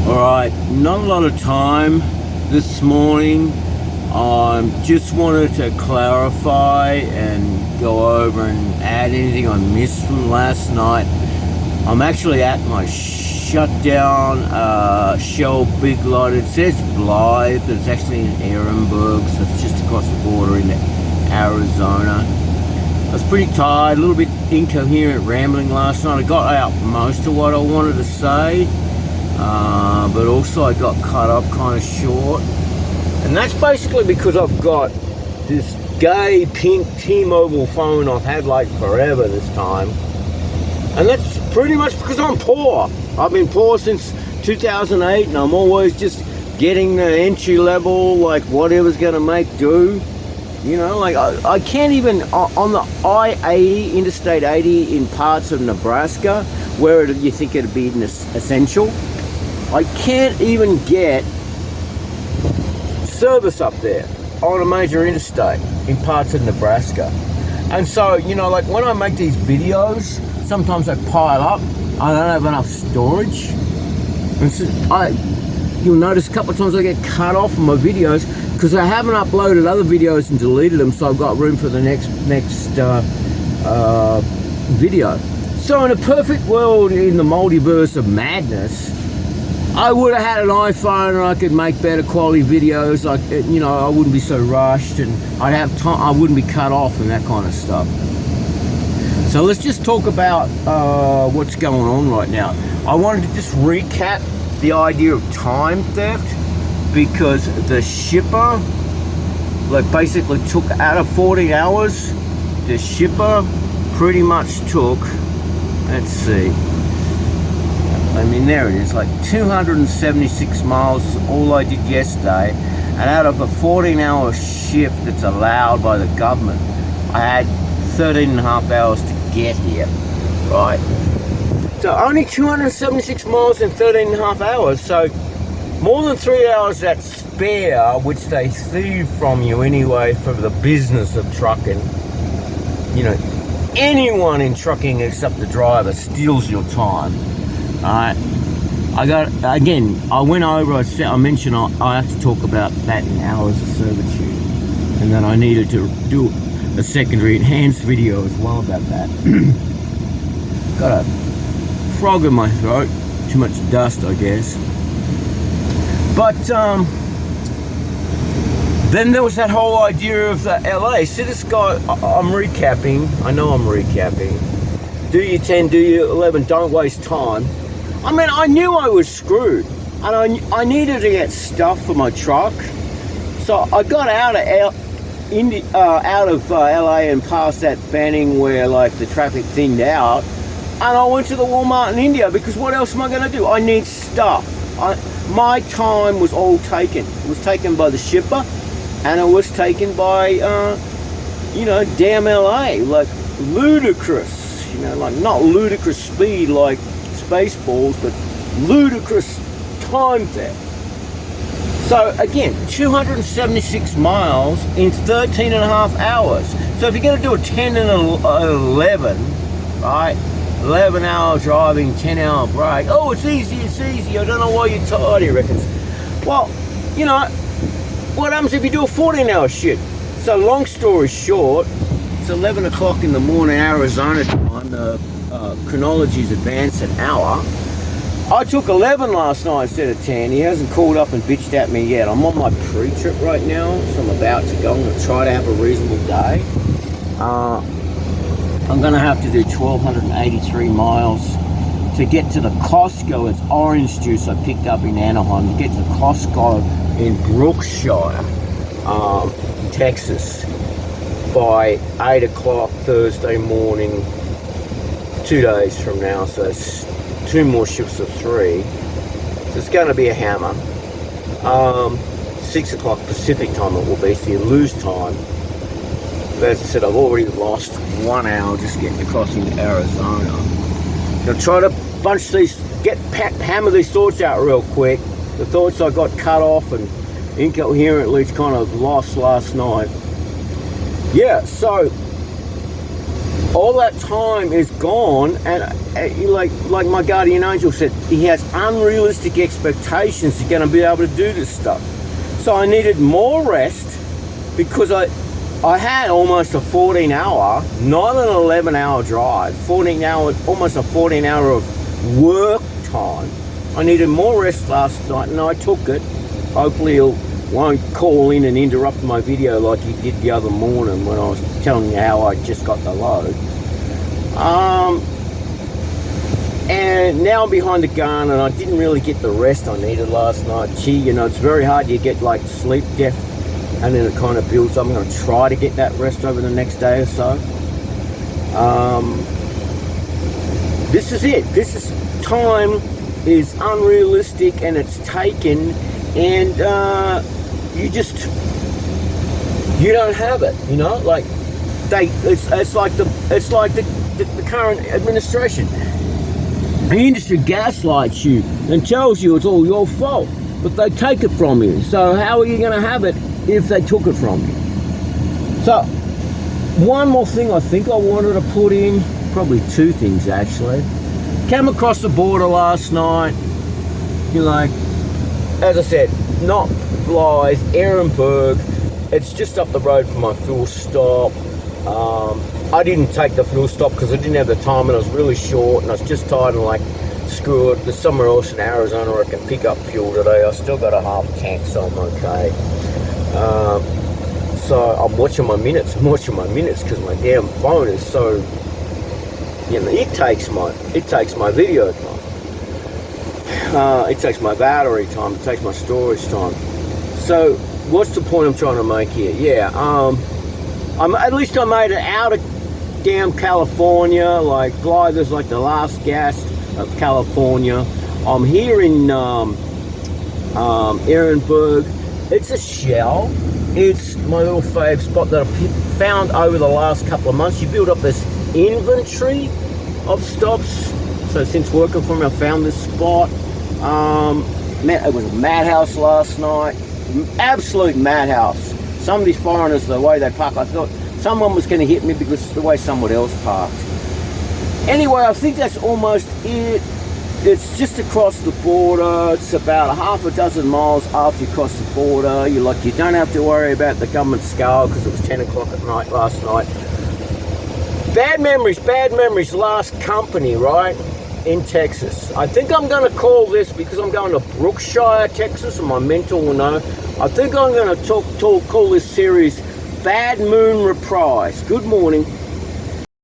Alright, not a lot of time this morning. Just wanted to clarify and go over and add anything I missed from last night. I'm actually at my shutdown Shell Big Lot. It says Blythe, but it's actually in Ehrenberg, so it's just across the border into Arizona. I was pretty tired, a little bit incoherent rambling last night. I got out most of what I wanted to say. But also I got cut up kind of short, and that's basically because I've got this gay pink T-Mobile phone I've had like forever this time, and that's pretty much because I'm poor. I've been poor since 2008, and I'm always just getting the entry level, like whatever's gonna make do. You know, like I can't even, on the I-80, Interstate 80 in parts of Nebraska, where you think it'd be essential, I can't even get service up there on a major interstate in parts of Nebraska. And so, you know, like when I make these videos, sometimes I pile up. I don't have enough storage. And so you'll notice a couple of times I get cut off from my videos because I haven't uploaded other videos and deleted them, so I've got room for the next video. So in a perfect world, in the multiverse of madness, I would have had an iPhone and I could make better quality videos. Like, you know, I wouldn't be so rushed, and I'd have time. I wouldn't be cut off and that kind of stuff. So let's just talk about what's going on right now. I wanted to just recap the idea of time theft, because the shipper, like, basically took out of 40 hours. The shipper pretty much took, let's see, I mean, there it is, like 276 miles is all I did yesterday, and out of a 14-hour shift that's allowed by the government, I had 13 and a half hours to get here, right? So only 276 miles in 13 and a half hours, so more than 3 hours that spare, which they thieve from you anyway for the business of trucking. You know, anyone in trucking except the driver steals your time. Alright, I went over, I mentioned I have to talk about that in hours of servitude, and then I needed to do a secondary enhanced video as well about that. Got a frog in my throat, too much dust I guess. But then there was that whole idea of the LA. See, this guy, I'm recapping, I know I'm recapping. Do your 10, do your 11, don't waste time. I mean, I knew I was screwed, and I needed to get stuff for my truck. So I got out of LA and past that fanning where like the traffic thinned out, and I went to the Walmart in India, because what else am I going to do? I need stuff. My time was all taken. It was taken by the shipper, and it was taken by, you know, damn LA, like ludicrous, you know, like not ludicrous speed like Spaceballs, but ludicrous time theft. So again, 276 miles in 13 and a half hours. So if you're going to do a 10 and 11, right, 11-hour driving, 10-hour break, oh, it's easy, I don't know why you're tired, he reckons. Well, you know, what happens if you do a 14-hour shift? So long story short, it's 11 o'clock in the morning, Arizona time. The chronology's advanced an hour. I took 11 last night instead of 10. He hasn't called up and bitched at me yet. I'm on my pre-trip right now, so I'm about to go. I'm going to try to have a reasonable day. I'm going to have to do 1,283 miles to get to the Costco. It's orange juice I picked up in Anaheim. To get to the Costco in Brookshire, Texas, by 8 o'clock Thursday morning, 2 days from now. So it's 2 more shifts of 3. So it's going to be a hammer. 6 o'clock Pacific time it will be, so you lose time. But as I said, I've already lost 1 hour just getting across into Arizona. Now try to hammer these thoughts out real quick. The thoughts I got cut off and incoherently kind of lost last night. Yeah, so all that time is gone, and like my guardian angel said, he has unrealistic expectations you're going to be able to do this stuff. So I needed more rest, because I had almost a 14-hour, not an 11-hour drive, 14 hour, almost a 14-hour of work time. I needed more rest last night, and I took it. Hopefully he'll won't call in and interrupt my video like he did the other morning when I was telling you how I just got the load. And now I'm behind the gun, and I didn't really get the rest I needed last night. Gee, you know, it's very hard. You get like sleep debt, and then it kind of builds up. I'm going to try to get that rest over the next day or so. This is it. This is time is unrealistic, and it's taken, and you don't have it, you know, like it's like the current administration. The industry gaslights you and tells you it's all your fault, but they take it from you. So how are you going to have it if they took it from you? So one more thing I think I wanted to put in, probably two things actually. Came across the border last night, you know, as I said, not Blythe, Ehrenberg. It's just up the road from my fuel stop. I didn't take the fuel stop because I didn't have the time, and I was really short, and I was just tired, and like, screw it, there's somewhere else in Arizona I can pick up fuel today. I still got a half tank, so I'm okay. So I'm watching my minutes because my damn phone is so, you know, it takes my video time. It takes my battery time, it takes my storage time. So what's the point I'm trying to make here? Yeah, at least I made it out of damn California. Like Blythe is like the last gas of California. I'm here in Ehrenberg. It's a shell. It's my little fave spot that I found over the last couple of months. You build up this inventory of stops. So since working for me, I found this spot. It was a madhouse last night. Absolute madhouse. Some of these foreigners, the way they park, I thought someone was going to hit me because of the way someone else parked. Anyway, I think that's almost it. It's just across the border. It's about half a dozen miles after you cross the border. You don't have to worry about the government scale because it was 10 o'clock at night last night. Bad memories, last company, right? In Texas. I think I'm going to call this, because I'm going to Brookshire, Texas, and my mentor will know. I think I'm going to call this series Bad Moon Reprise. Good morning.